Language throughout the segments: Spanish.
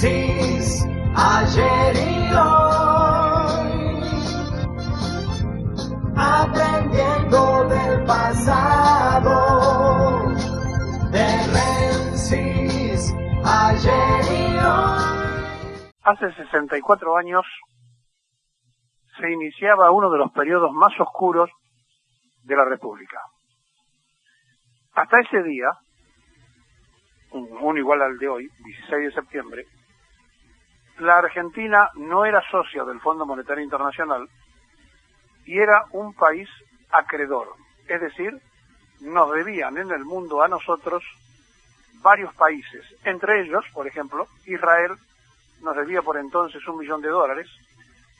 Francis, ayer y hoy, aprendiendo del pasado, de Francis, ayer y hoy. Hace 64 años se iniciaba uno de los periodos más oscuros de la República. Hasta ese día, uno igual al de hoy, 16 de septiembre, la Argentina no era socia del Fondo Monetario Internacional y era un país acreedor. Es decir, nos debían en el mundo a nosotros varios países. Entre ellos, por ejemplo, Israel nos debía por entonces $1 millón.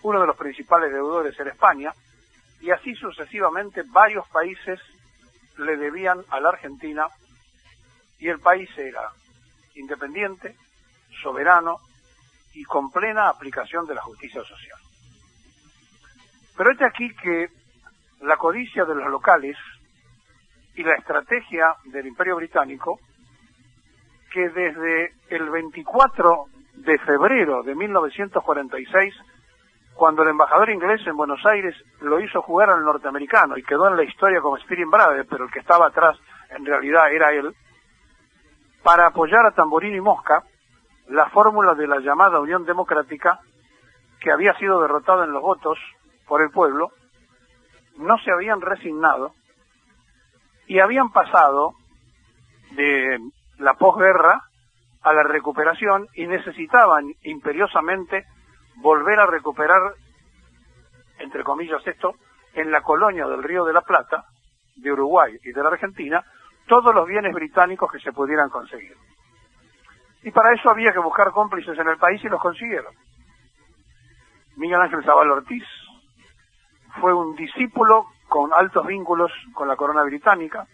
Uno de los principales deudores era España, y así sucesivamente varios países le debían a la Argentina, y el país era independiente, soberano y con plena aplicación de la justicia social. Pero es aquí que la codicia de los locales y la estrategia del Imperio Británico, que desde el 24 de febrero de 1946, cuando el embajador inglés en Buenos Aires lo hizo jugar al norteamericano y quedó en la historia como Spearing Brother, pero el que estaba atrás en realidad era él, para apoyar a Tamborino y Mosca, la fórmula de la llamada Unión Democrática, que había sido derrotada en los votos por el pueblo, no se habían resignado y habían pasado de la posguerra a la recuperación y necesitaban imperiosamente volver a recuperar, entre comillas esto, en la colonia del Río de la Plata, de Uruguay y de la Argentina, todos los bienes británicos que se pudieran conseguir. Y para eso había que buscar cómplices en el país y los consiguieron. Miguel Ángel Zabal Ortiz fue un discípulo con altos vínculos con la corona británica,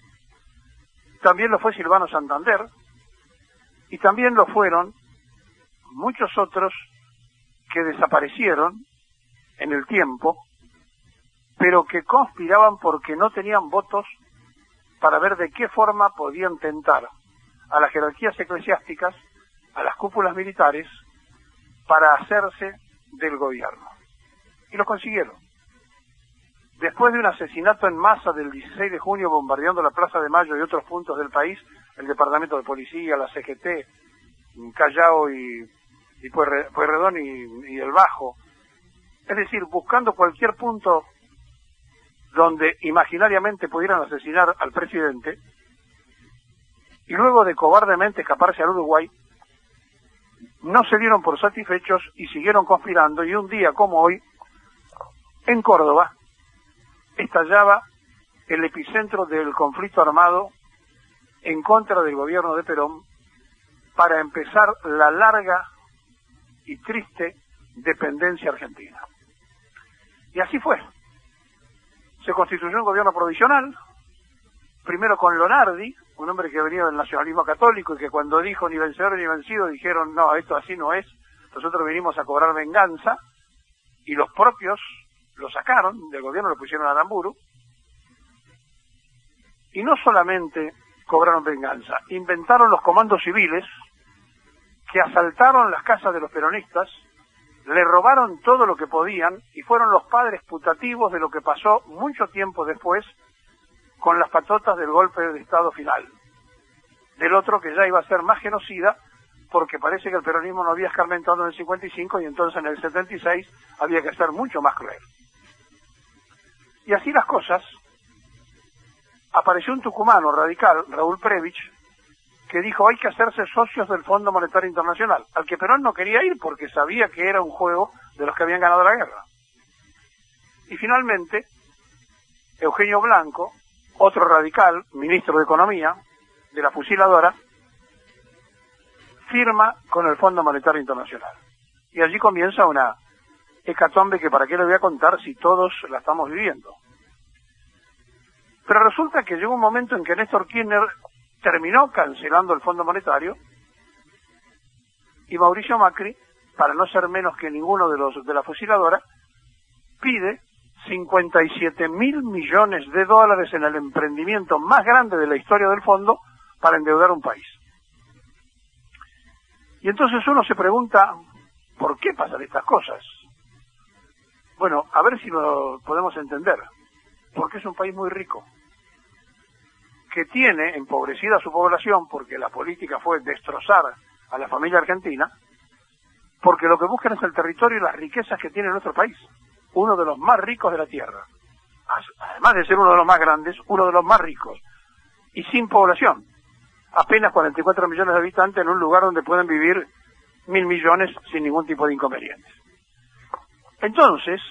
también lo fue Silvano Santander, y también lo fueron muchos otros que desaparecieron en el tiempo, pero que conspiraban porque no tenían votos para ver de qué forma podían tentar a las jerarquías eclesiásticas, a las cúpulas militares, para hacerse del gobierno. Y lo consiguieron. Después de un asesinato en masa del 16 de junio bombardeando la Plaza de Mayo y otros puntos del país, el Departamento de Policía, la CGT, Callao y Pueyrredón y el Bajo, es decir, buscando cualquier punto donde imaginariamente pudieran asesinar al presidente, y luego de cobardemente escaparse al Uruguay, no se dieron por satisfechos y siguieron conspirando, y un día como hoy, en Córdoba, estallaba el epicentro del conflicto armado en contra del gobierno de Perón para empezar la larga y triste dependencia argentina. Y así fue. Se constituyó un gobierno provisional, primero con Lonardi, un hombre que venía del nacionalismo católico y que cuando dijo ni vencedor ni vencido dijeron no, esto así no es, nosotros venimos a cobrar venganza, y los propios lo sacaron del gobierno, lo pusieron a Aramburu, y no solamente cobraron venganza, inventaron los comandos civiles que asaltaron las casas de los peronistas, le robaron todo lo que podían y fueron los padres putativos de lo que pasó mucho tiempo después con las patotas del golpe de Estado final, del otro que ya iba a ser más genocida porque parece que el peronismo no había escarmentado en el 55 y entonces en el 76 había que ser mucho más cruel. Y así las cosas, apareció un tucumano radical, Raúl Previch, que dijo hay que hacerse socios del Fondo Monetario Internacional, al que Perón no quería ir porque sabía que era un juego de los que habían ganado la guerra. Y finalmente, Eugenio Blanco, otro radical, ministro de Economía, de la fusiladora, firma con el Fondo Monetario Internacional. Y allí comienza una hecatombe que para qué le voy a contar si todos la estamos viviendo. Pero resulta que llegó un momento en que Néstor Kirchner terminó cancelando el Fondo Monetario y Mauricio Macri, para no ser menos que ninguno de los de la fusiladora, pide 57.000 millones de dólares en el emprendimiento más grande de la historia del fondo para endeudar un país. Y entonces uno se pregunta, ¿por qué pasan estas cosas? Bueno, a ver si lo podemos entender. Porque es un país muy rico, que tiene empobrecida su población, porque la política fue destrozar a la familia argentina, porque lo que buscan es el territorio y las riquezas que tiene nuestro país, uno de los más ricos de la tierra. Además de ser uno de los más grandes, uno de los más ricos, y sin población. Apenas 44 millones de habitantes en un lugar donde pueden vivir 1.000 millones sin ningún tipo de inconvenientes. Entonces,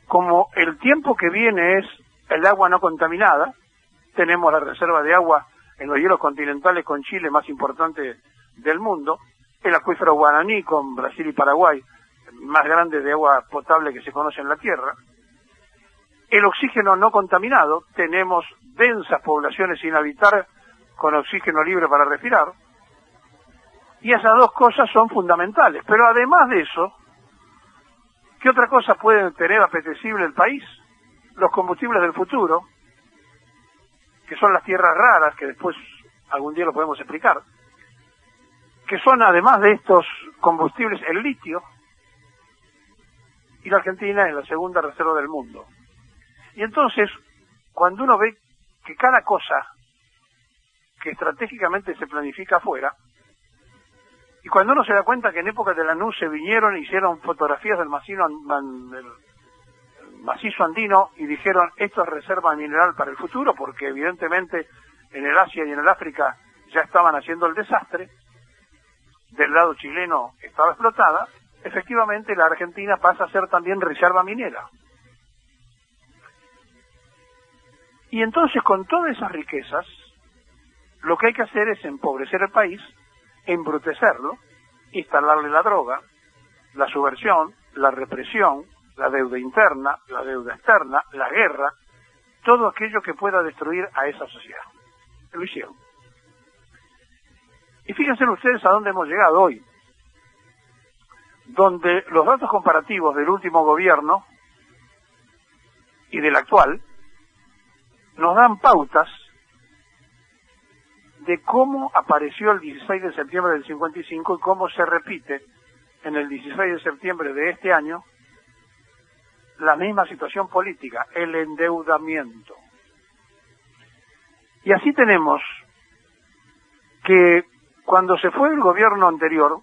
como el tiempo que viene es el agua no contaminada, tenemos la reserva de agua en los hielos continentales con Chile más importante del mundo, el acuífero Guaraní con Brasil y Paraguay, más grande de agua potable que se conoce en la Tierra, el oxígeno no contaminado, tenemos densas poblaciones sin habitar con oxígeno libre para respirar, y esas dos cosas son fundamentales. Pero además de eso, ¿qué otra cosa puede tener apetecible el país? Los combustibles del futuro, que son las tierras raras, que después algún día lo podemos explicar, que son además de estos combustibles el litio, y la Argentina es la segunda reserva del mundo. Y entonces, cuando uno ve que cada cosa que estratégicamente se planifica afuera, y cuando uno se da cuenta que en época de la NU se vinieron e hicieron fotografías del macizo andino y dijeron, esto es reserva mineral para el futuro, porque evidentemente en el Asia y en el África ya estaban haciendo el desastre, del lado chileno estaba explotada, efectivamente la Argentina pasa a ser también reserva minera. Y entonces con todas esas riquezas, lo que hay que hacer es empobrecer el país, embrutecerlo, instalarle la droga, la subversión, la represión, la deuda interna, la deuda externa, la guerra, todo aquello que pueda destruir a esa sociedad. Lo hicieron. Y fíjense ustedes a dónde hemos llegado hoy, donde los datos comparativos del último gobierno y del actual nos dan pautas de cómo apareció el 16 de septiembre del 55 y cómo se repite en el 16 de septiembre de este año la misma situación política, el endeudamiento. Y así tenemos que cuando se fue el gobierno anterior,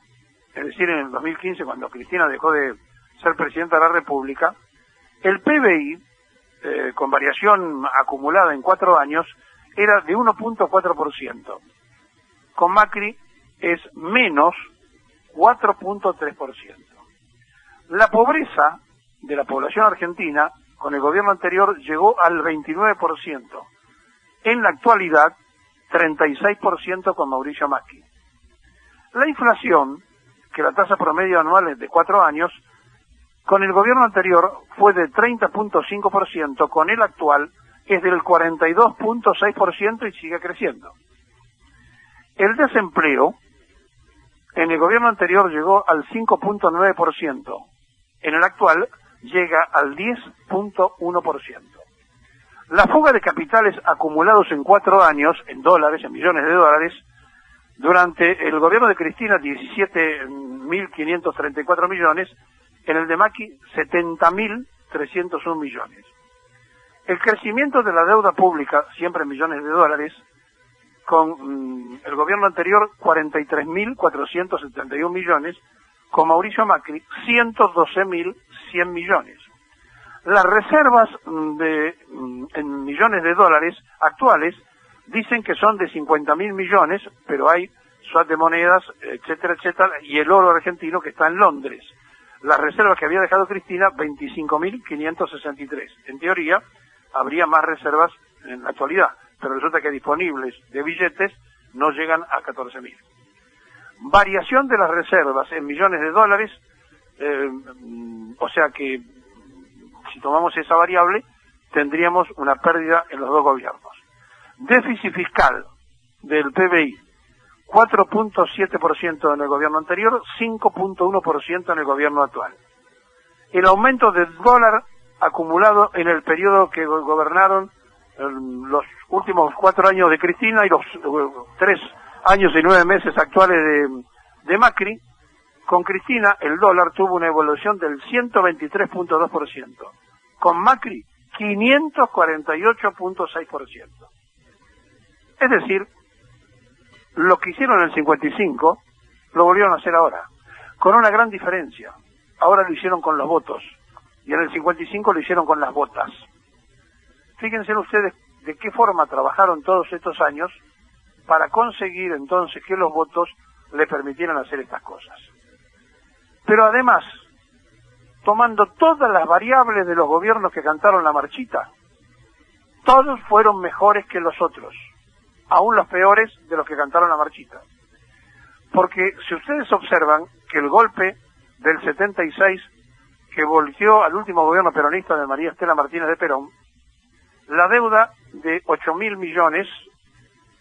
es decir, en el 2015, cuando Cristina dejó de ser presidenta de la República, el PBI, con variación acumulada en 4 años, era de 1.4%. Con Macri es menos 4.3%. La pobreza de la población argentina, con el gobierno anterior, llegó al 29%. En la actualidad, 36% con Mauricio Macri. La inflación, que la tasa promedio anual es de 4 años, con el gobierno anterior fue de 30.5%, con el actual es del 42.6% y sigue creciendo. El desempleo en el gobierno anterior llegó al 5.9%, en el actual llega al 10.1%. La fuga de capitales acumulados en 4 años, en dólares, en millones de dólares, durante el gobierno de Cristina 17.534 millones, en el de Macri 70.301 millones. El crecimiento de la deuda pública, siempre en millones de dólares, con el gobierno anterior 43.471 millones, con Mauricio Macri 112.100 millones. Las reservas en millones de dólares actuales dicen que son de 50.000 millones, pero hay swap de monedas, etcétera, etcétera, y el oro argentino que está en Londres. Las reservas que había dejado Cristina, 25.563. En teoría, habría más reservas en la actualidad, pero resulta que disponibles de billetes no llegan a 14.000. Variación de las reservas en millones de dólares, o sea que si tomamos esa variable, tendríamos una pérdida en los dos gobiernos. Déficit fiscal del PBI, 4.7% en el gobierno anterior, 5.1% en el gobierno actual. El aumento del dólar acumulado en el periodo que gobernaron los últimos 4 años de Cristina y los 3 años y 9 meses actuales de Macri, con Cristina el dólar tuvo una evolución del 123.2%. Con Macri, 548.6%. Es decir, lo que hicieron en el 55, lo volvieron a hacer ahora, con una gran diferencia. Ahora lo hicieron con los votos, y en el 55 lo hicieron con las botas. Fíjense ustedes de qué forma trabajaron todos estos años para conseguir entonces que los votos le permitieran hacer estas cosas. Pero además, tomando todas las variables de los gobiernos que cantaron la marchita, todos fueron mejores que los otros, aún los peores de los que cantaron la marchita. Porque si ustedes observan que el golpe del 76 que volteó al último gobierno peronista de María Estela Martínez de Perón, la deuda de 8.000 millones,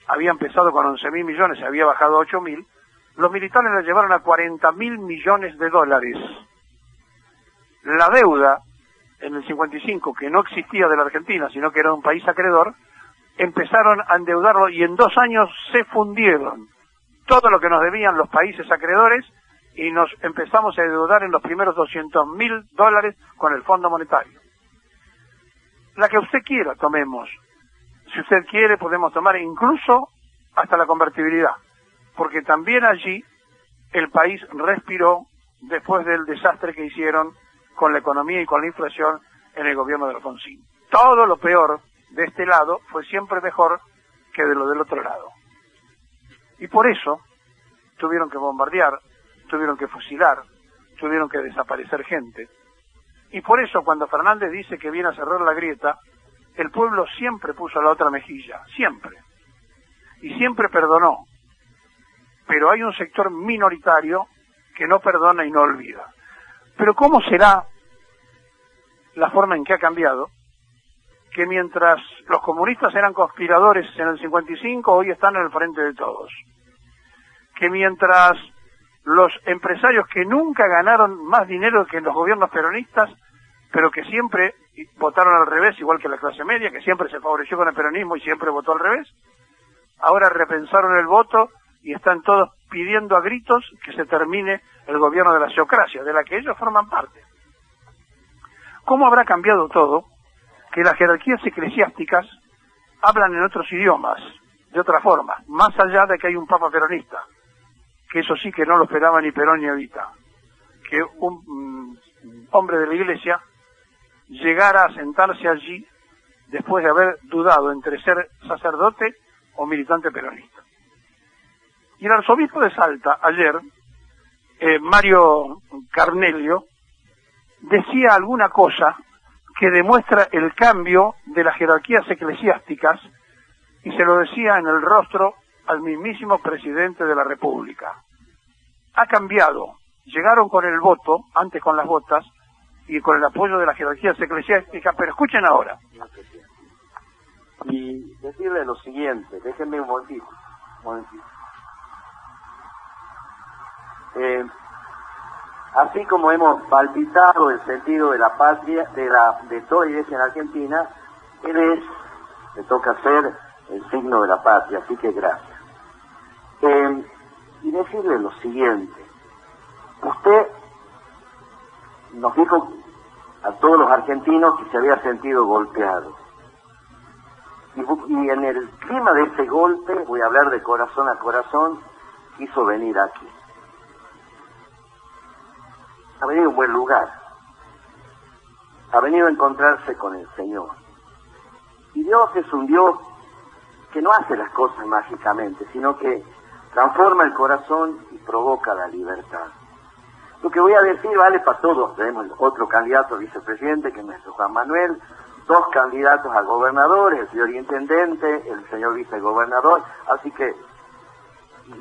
había empezado con 11.000 millones, se había bajado a 8.000, los militares la llevaron a 40.000 millones de dólares. La deuda en el 55, que no existía de la Argentina, sino que era un país acreedor, empezaron a endeudarlo y en 2 años se fundieron todo lo que nos debían los países acreedores y nos empezamos a endeudar en los primeros 200.000 dólares con el Fondo Monetario. La que usted quiera, tomemos. Si usted quiere, podemos tomar incluso hasta la convertibilidad, porque también allí el país respiró después del desastre que hicieron con la economía y con la inflación en el gobierno de Alfonsín. Todo lo peor de este lado fue siempre mejor que de lo del otro lado. Y por eso tuvieron que bombardear, tuvieron que fusilar, tuvieron que desaparecer gente. Y por eso cuando Fernández dice que viene a cerrar la grieta, el pueblo siempre puso la otra mejilla, siempre. Y siempre perdonó. Pero hay un sector minoritario que no perdona y no olvida. Pero ¿cómo será la forma en que ha cambiado? Que mientras los comunistas eran conspiradores en el 55, hoy están en el frente de todos. Que mientras los empresarios que nunca ganaron más dinero que en los gobiernos peronistas, pero que siempre votaron al revés, igual que la clase media, que siempre se favoreció con el peronismo y siempre votó al revés, ahora repensaron el voto y están todos pidiendo a gritos que se termine el gobierno de la teocracia, de la que ellos forman parte. ¿Cómo habrá cambiado todo? Que las jerarquías eclesiásticas hablan en otros idiomas, de otra forma, más allá de que hay un papa peronista, que eso sí que no lo esperaba ni Perón ni Evita, que un hombre de la iglesia llegara a sentarse allí después de haber dudado entre ser sacerdote o militante peronista. Y el arzobispo de Salta, ayer, Mario Carnelio, decía alguna cosa que demuestra el cambio de las jerarquías eclesiásticas, y se lo decía en el rostro al mismísimo presidente de la República. Ha cambiado. Llegaron con el voto, antes con las botas, y con el apoyo de las jerarquías eclesiásticas, pero escuchen ahora. Y decirle lo siguiente, déjenme un momentito. Así como hemos palpitado el sentido de la patria, de toda iglesia en Argentina, él le toca ser el signo de la patria, así que gracias. Y decirle lo siguiente, usted nos dijo a todos los argentinos que se había sentido golpeado. Y en el clima de ese golpe, voy a hablar de corazón a corazón, quiso venir aquí. Ha venido a un buen lugar. Ha venido a encontrarse con el Señor. Y Dios es un Dios que no hace las cosas mágicamente, sino que transforma el corazón y provoca la libertad. Lo que voy a decir vale para todos. Tenemos otro candidato a vicepresidente, que es nuestro Juan Manuel, 2 candidatos a gobernadores, el señor intendente, el señor vicegobernador, así que,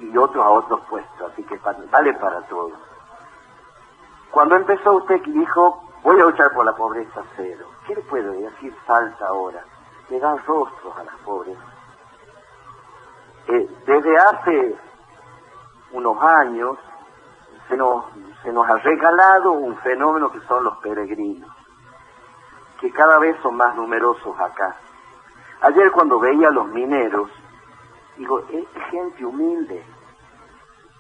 y otros a otros puestos, así que vale para todos. Cuando empezó usted dijo, voy a luchar por la pobreza cero. ¿Qué le puedo decir Salta ahora? Le da rostros a las pobres. Desde hace unos años se nos ha regalado un fenómeno que son los peregrinos, que cada vez son más numerosos acá. Ayer cuando veía a los mineros, digo, es gente humilde,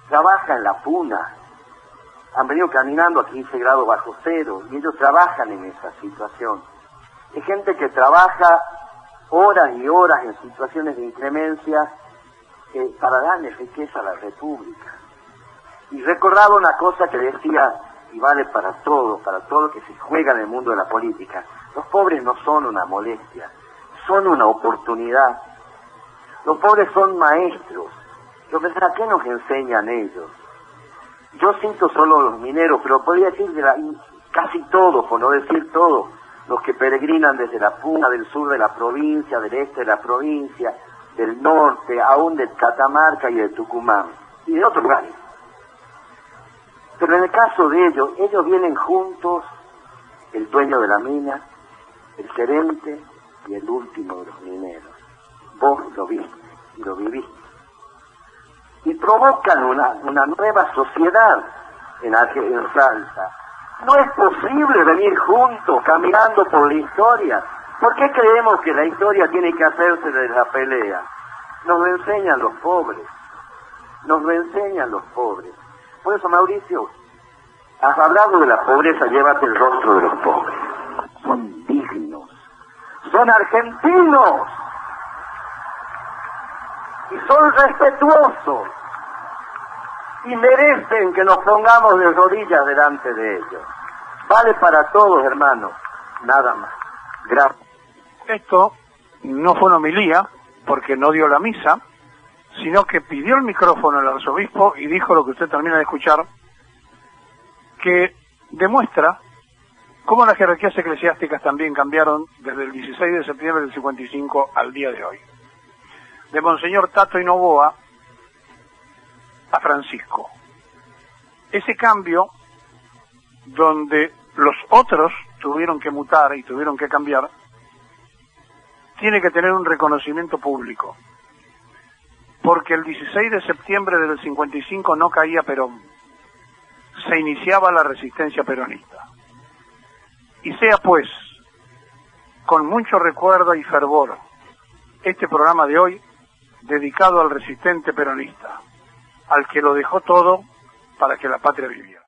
trabaja en la puna, han venido caminando a 15 grados bajo cero, y ellos trabajan en esa situación. Es gente que trabaja horas y horas en situaciones de inclemencia para darle riqueza a la República. Y recordaba una cosa que decía, y vale para todo que se juega en el mundo de la política: los pobres no son una molestia, son una oportunidad. Los pobres son maestros. ¿A qué nos enseñan ellos? Yo cito solo los mineros, pero podría decir casi todos, por no decir todos, los que peregrinan desde la puna del sur de la provincia, del este de la provincia, del norte, aún de Catamarca y de Tucumán, y de otros lugares. Pero en el caso de ellos vienen juntos, el dueño de la mina, el gerente y el último de los mineros. Vos lo viste y lo viviste. Y provocan una nueva sociedad en Salta. No es posible venir juntos, caminando por la historia. ¿Por qué creemos que la historia tiene que hacerse de la pelea? Nos lo enseñan los pobres. Nos lo enseñan los pobres. Por eso, Mauricio, has hablado de la pobreza, llévate el rostro de los pobres. Son dignos. Son argentinos. Y son respetuosos. Y merecen que nos pongamos de rodillas delante de ellos. Vale para todos, hermanos. Nada más. Gracias. Esto no fue una homilía, porque no dio la misa, sino que pidió el micrófono al arzobispo y dijo lo que usted termina de escuchar, que demuestra cómo las jerarquías eclesiásticas también cambiaron desde el 16 de septiembre del 55 al día de hoy. De Monseñor Tato y Novoa a Francisco. Ese cambio, donde los otros tuvieron que mutar y tuvieron que cambiar, tiene que tener un reconocimiento público. Porque el 16 de septiembre del 55 no caía Perón. Se iniciaba la resistencia peronista. Y sea pues, con mucho recuerdo y fervor, este programa de hoy dedicado al resistente peronista, al que lo dejó todo para que la patria viviera.